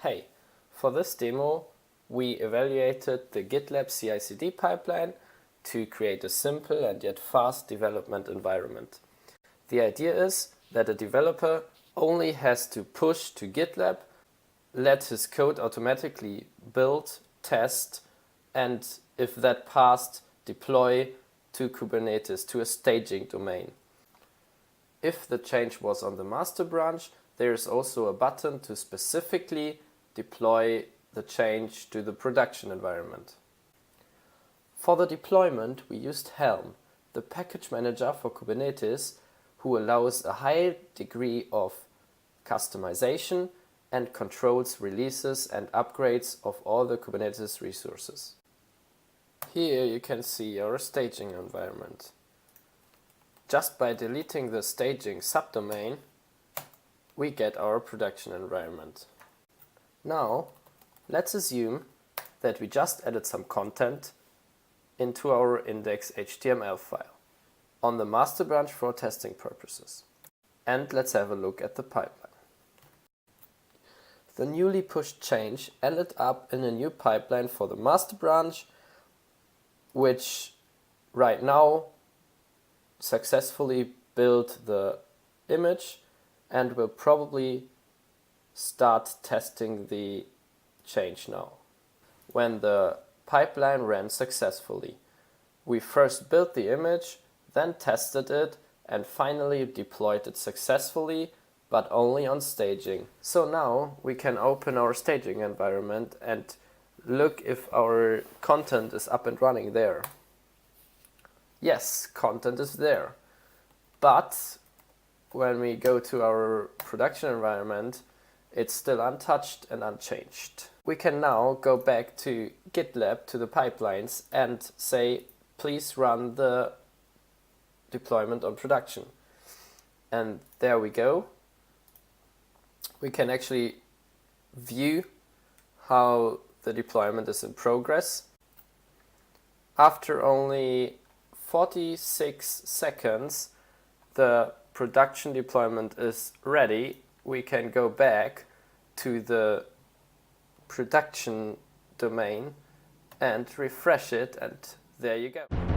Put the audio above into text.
Hey, for this demo we evaluated the GitLab Cicd pipeline to create a simple and yet fast development environment. The idea is that a developer only has to push to GitLab, let his code automatically build, test, and if that passed, deploy to Kubernetes, to a staging domain. If the change was on the master branch, there is also a button to specifically deploy the change to the production environment. For the deployment, we used Helm, the package manager for Kubernetes, who allows a high degree of customization and controls releases and upgrades of all the Kubernetes resources. Here you can see our staging environment. Just by deleting the staging subdomain, we get our production environment. Now, let's assume that we just added some content into our index.html file on the master branch for testing purposes. And let's have a look at the pipeline. The newly pushed change ended up in a new pipeline for the master branch, which right now successfully built the image and will probably start testing the change now. When the pipeline ran successfully, we first built the image, then tested it, and finally deployed it successfully, but only on staging. So now we can open our staging environment and look if our content is up and running there. Yes, content is there, but when we go to our production environment, it's still untouched and unchanged. We can now go back to GitLab, to the pipelines, and say, please run the deployment on production. And there we go. We can actually view how the deployment is in progress. After only 46 seconds, the production deployment is ready. We can go back to the production domain and refresh it, and there you go.